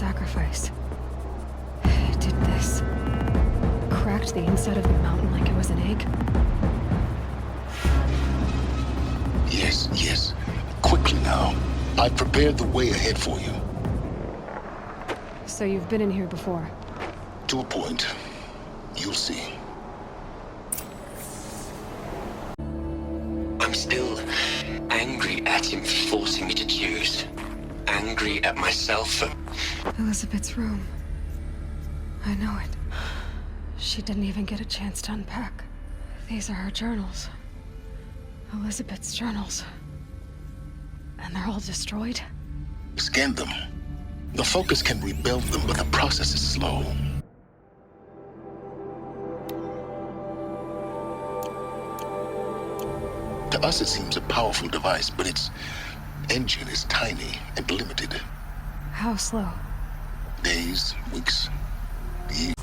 sacrifice. It did this. Cracked the inside of the mountain like it was an egg. Yes, yes. Quickly now. I've prepared the way ahead for you. So you've been in here before? To a point. You'll see. I'm still angry at him for forcing me to choose. Angry at myself for... Elizabeth's room. I know it. She didn't even get a chance to unpack. These are her journals. Elizabeth's journals. And they're all destroyed? Scan them. The Focus can rebuild them, but the process is slow. To us, it seems a powerful device, but its engine is tiny and limited. How slow? Days, weeks, years.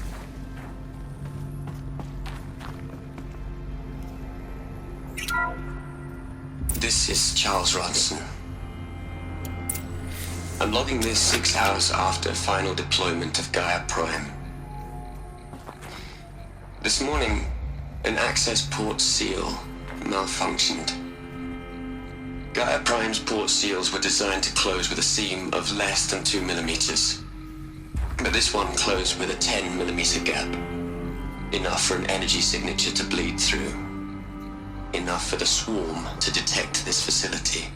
This is Charles Ronson. I'm logging this 6 hours after final deployment of Gaia Prime. This morning, an access port seal malfunctioned. Gaia Prime's port seals were designed to close with a seam of less than 2 millimeters. But this one closed with a 10 millimeter gap. Enough for an energy signature to bleed through. Enough for the swarm to detect this facility.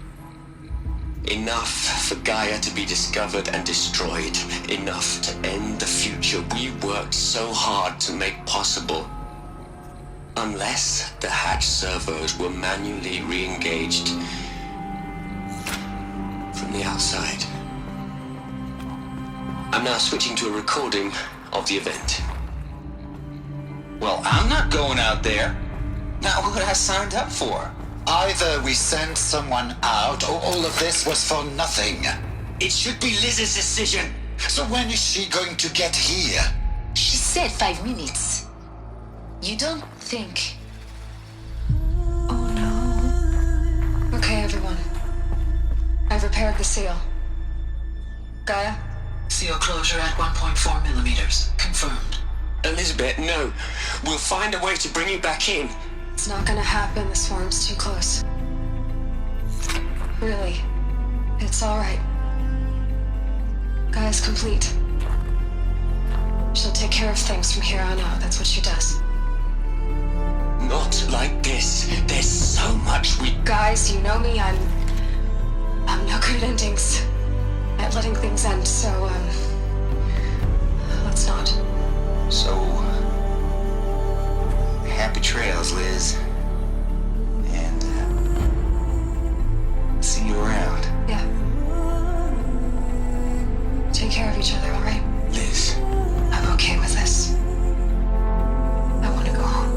Enough for Gaia to be discovered and destroyed. Enough to end the future we worked so hard to make possible. Unless the hatch servos were manually re-engaged from the outside. I'm now switching to a recording of the event. Well, I'm not going out there. Not what I signed up for. Either we send someone out, or all of this was for nothing. It should be Liz's decision. So when is she going to get here? She said 5 minutes. You don't think... Oh no. Okay, everyone. I've repaired the seal. Gaia? Seal closure at 1.4 millimeters. Confirmed. Elizabeth, no. We'll find a way to bring you back in. It's not gonna happen. The swarm's too close. Really. It's alright. Gaia's complete. She'll take care of things from here on out. That's what she does. Not like this. There's so much we... Guys, you know me. I'm no good at endings. At letting things end, so, let's not. So... happy trails, Liz. And, see you around. Yeah. Take care of each other, alright? Liz. I'm okay with this. I want to go home.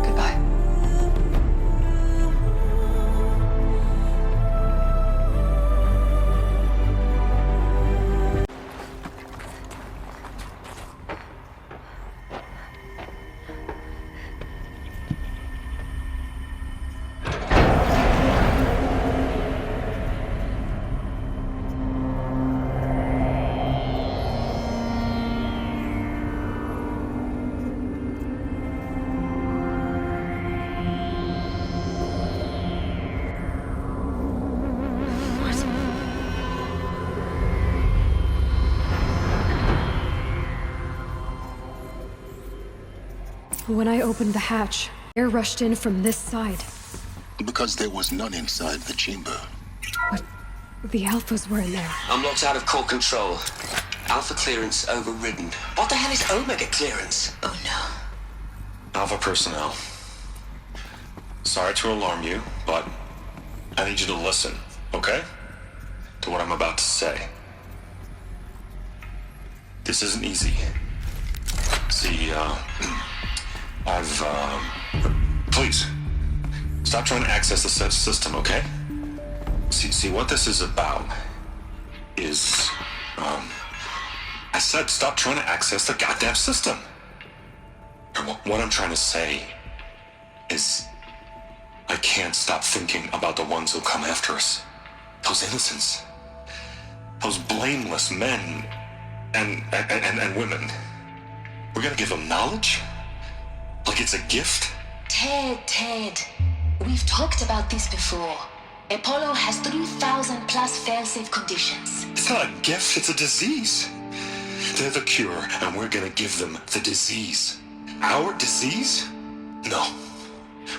Goodbye. When I opened the hatch, air rushed in from this side. Because there was none inside the chamber. But the Alphas were in there. I'm locked out of core control. Alpha clearance overridden. What the hell is Omega clearance? Oh no. Alpha personnel. Sorry to alarm you, but I need you to listen, okay? To what I'm about to say. This isn't easy. See, please, stop trying to access the system, okay? See, what this is about is, I said stop trying to access the goddamn system. And what I'm trying to say is, I can't stop thinking about the ones who'll come after us. Those innocents. those blameless men and women. We're gonna give them knowledge? Like it's a gift? Ted, we've talked about this before. Apollo has 3,000 plus fail-safe conditions. It's not a gift, it's a disease. They're the cure, and we're gonna give them the disease. Our disease? No,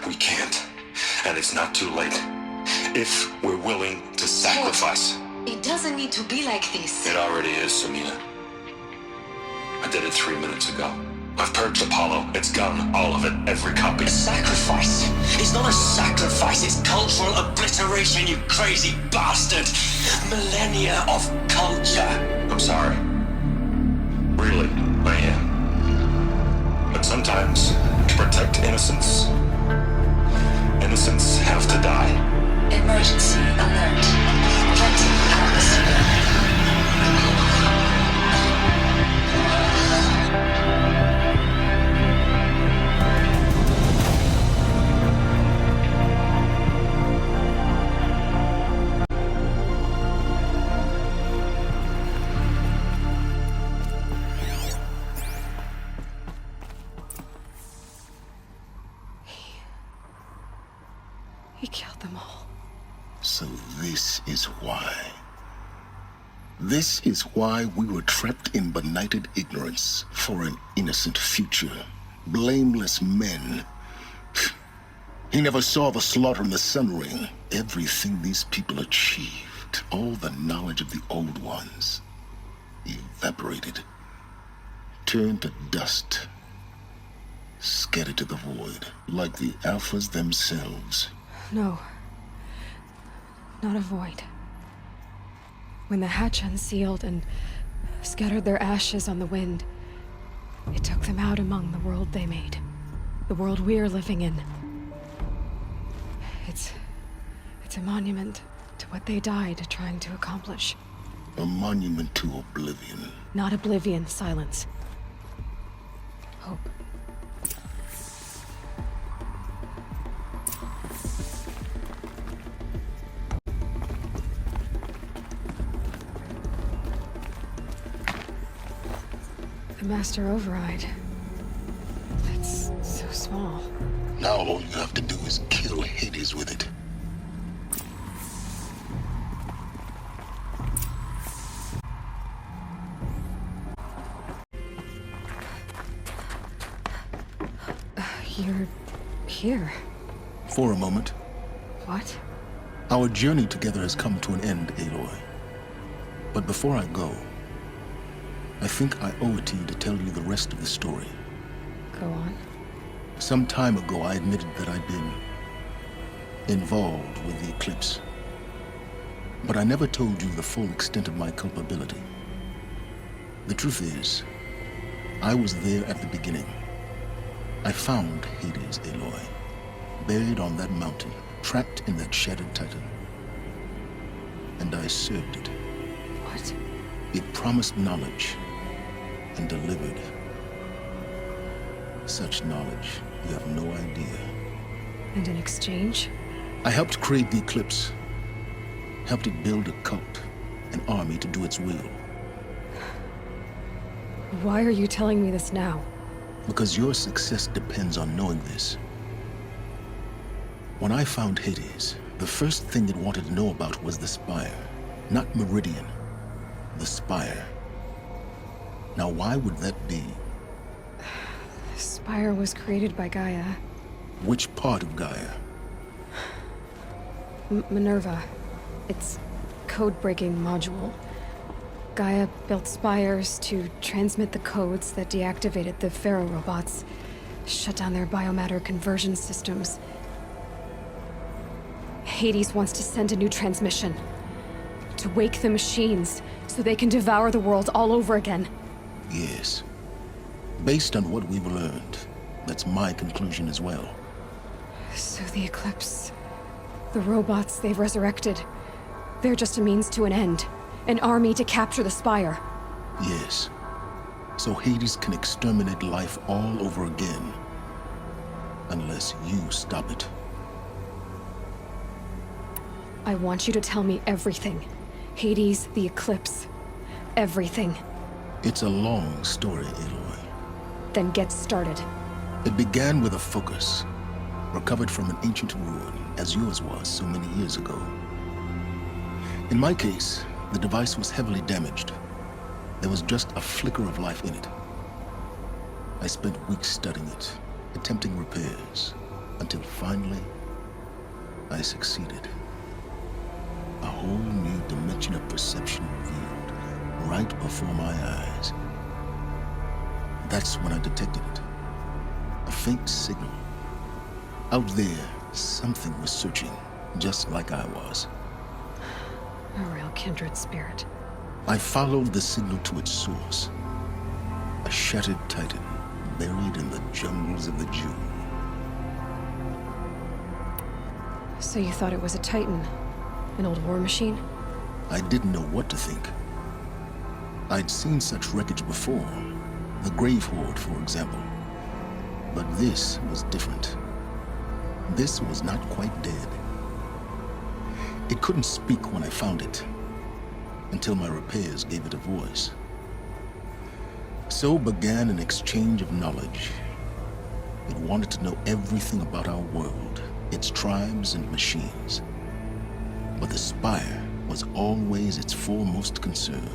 we can't. And it's not too late. If we're willing to sacrifice. Ted, it doesn't need to be like this. It already is, Samina. I did it 3 minutes ago. I've purged Apollo. It's gone. All of it. Every copy. Sacrifice? It's not a sacrifice, it's cultural obliteration, you crazy bastard! Millennia of culture! I'm sorry. Really, I am. But sometimes, to protect innocence, innocents have to die. Emergency alert. Venting atmosphere. He killed them all. So this is why. This is why we were trapped in benighted ignorance for an innocent future. Blameless men. He never saw the slaughter in the Sun Ring. Everything these people achieved, all the knowledge of the old ones, evaporated, turned to dust, scattered to the void, like the Alphas themselves. No. Not a void. When the hatch unsealed and scattered their ashes on the wind, it took them out among the world they made. The world we're living in. It's a monument to what they died trying to accomplish. A monument to oblivion. Not oblivion, silence. Hope. The master override. It's so small. Now all you have to do is kill Hades with it. You're here. For a moment. What? Our journey together has come to an end, Aloy. But before I go, I think I owe it to you to tell you the rest of the story. Go on. Some time ago, I admitted that I'd been involved with the eclipse. But I never told you the full extent of my culpability. The truth is, I was there at the beginning. I found Hades, Aloy, buried on that mountain, trapped in that shattered titan. And I served it. What? It promised knowledge and delivered. Such knowledge, you have no idea. And in exchange? I helped create the eclipse. Helped it build a cult, an army to do its will. Why are you telling me this now? Because your success depends on knowing this. When I found Hades, the first thing it wanted to know about was the Spire. Not Meridian. The Spire. Now why would that be? The Spire was created by Gaia. Which part of Gaia? Minerva. Its code-breaking module. Gaia built spires to transmit the codes that deactivated the Pharaoh robots, shut down their biomatter conversion systems. Hades wants to send a new transmission. To wake the machines, so they can devour the world all over again. Yes. Based on what we've learned, that's my conclusion as well. So the Eclipse... the robots they've resurrected... they're just a means to an end. An army to capture the Spire. Yes. So Hades can exterminate life all over again. Unless you stop it. I want you to tell me everything. Hades, the eclipse. Everything. It's a long story, Aloy. Then get started. It began with a focus, recovered from an ancient ruin, as yours was so many years ago. In my case, the device was heavily damaged. There was just a flicker of life in it. I spent weeks studying it, attempting repairs, until finally, I succeeded. A whole new dimension of perception revealed right before my eyes. That's when I detected it. A faint signal. Out there, something was searching, just like I was. A real kindred spirit. I followed the signal to its source. A shattered titan, buried in the jungles of the Jew. So you thought it was a Titan? An old war machine? I didn't know what to think. I'd seen such wreckage before. The Grave Horde, for example. But this was different. This was not quite dead. It couldn't speak when I found it, until my repairs gave it a voice. So began an exchange of knowledge. It wanted to know everything about our world, its tribes and machines. But the Spire was always its foremost concern.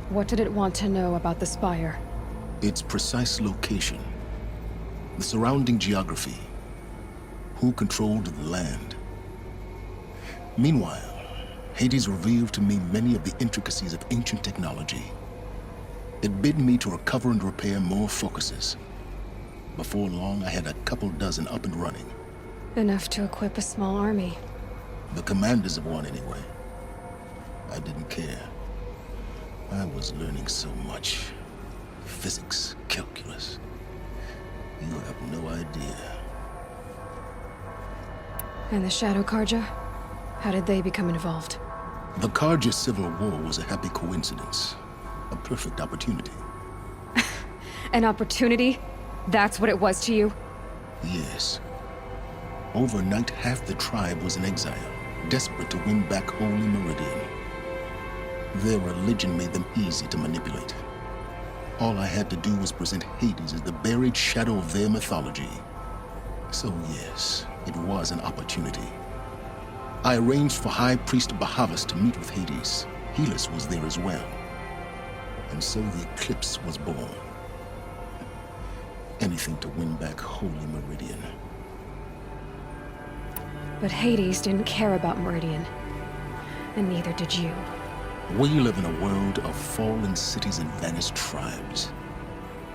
What did it want to know about the Spire? Its precise location, the surrounding geography, who controlled the land. Meanwhile, Hades revealed to me many of the intricacies of ancient technology. It bid me to recover and repair more focuses. Before long, I had a couple dozen up and running. Enough to equip a small army. The commanders of one, anyway. I didn't care. I was learning so much. Physics, calculus. You have no idea. And the Shadow Karja? How did they become involved? The Karja Civil War was a happy coincidence. A perfect opportunity. An opportunity? That's what it was to you? Yes. Overnight, half the tribe was in exile, desperate to win back Holy Meridian. Their religion made them easy to manipulate. All I had to do was present Hades as the buried shadow of their mythology. So yes, it was an opportunity. I arranged for High Priest Bahavas to meet with Hades. Helis was there as well. And so the eclipse was born. Anything to win back Holy Meridian. But Hades didn't care about Meridian. And neither did you. We live in a world of fallen cities and vanished tribes.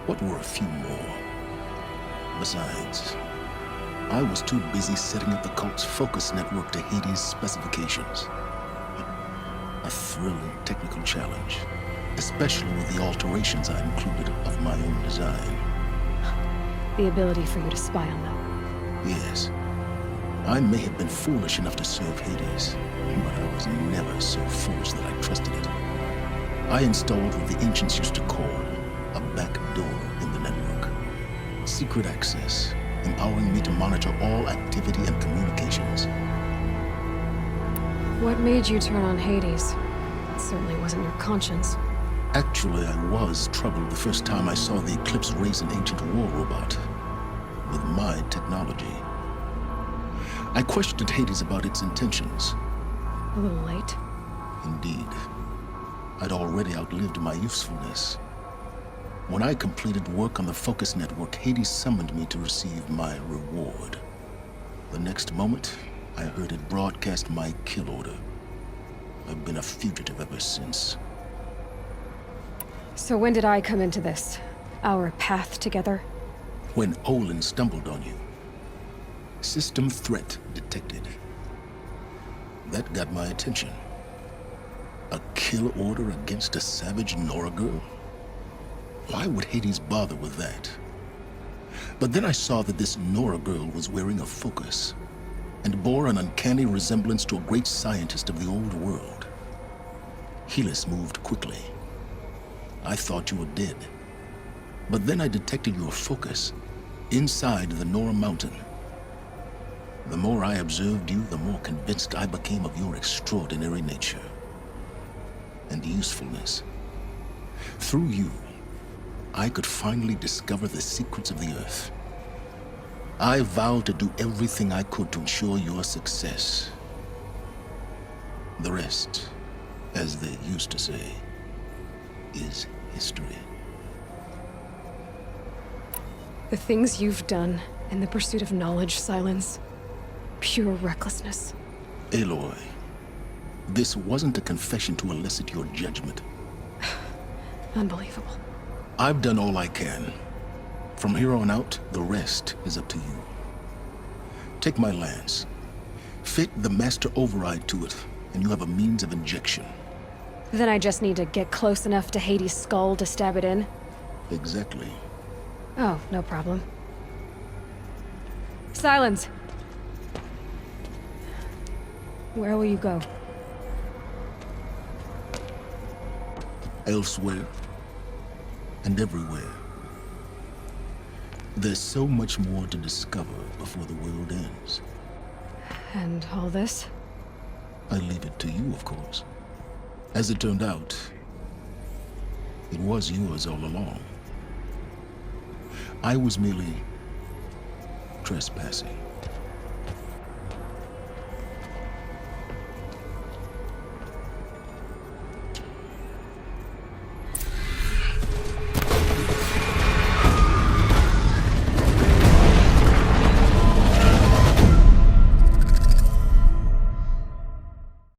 What were a few more? Besides, I was too busy setting up the cult's focus network to Hades' specifications. A thrilling technical challenge, especially with the alterations I included of my own design. The ability for you to spy on them. Yes. I may have been foolish enough to serve Hades, but I was never so foolish that I trusted it. I installed what the ancients used to call a back door in the network. Secret access, empowering me to monitor all activity and communications. What made you turn on Hades? It certainly wasn't your conscience. Actually, I was troubled the first time I saw the Eclipse raise an ancient war robot with my technology. I questioned Hades about its intentions. A little late. Indeed. I'd already outlived my usefulness. When I completed work on the Focus Network, Hades summoned me to receive my reward. The next moment, I heard it broadcast my kill order. I've been a fugitive ever since. So when did I come into this? Our path together? When Olin stumbled on you. System threat detected. That got my attention. A kill order against a savage Nora girl? Why would Hades bother with that? But then I saw that this Nora girl was wearing a focus and bore an uncanny resemblance to a great scientist of the old world. Helis moved quickly. I thought you were dead. But then I detected your focus inside the Nora mountain. The more I observed you, the more convinced I became of your extraordinary nature and usefulness. Through you, I could finally discover the secrets of the Earth. I vowed to do everything I could to ensure your success. The rest, as they used to say, is history. The things you've done in the pursuit of knowledge, Silence. Pure recklessness. Aloy, this wasn't a confession to elicit your judgment. Unbelievable. I've done all I can. From here on out, the rest is up to you. Take my lance. Fit the master override to it, and you have a means of injection. Then I just need to get close enough to Hades' skull to stab it in? Exactly. Oh, no problem. Silence! Where will you go? Elsewhere and everywhere. There's so much more to discover before the world ends. And all this? I leave it to you, of course. As it turned out, it was yours all along. I was merely trespassing.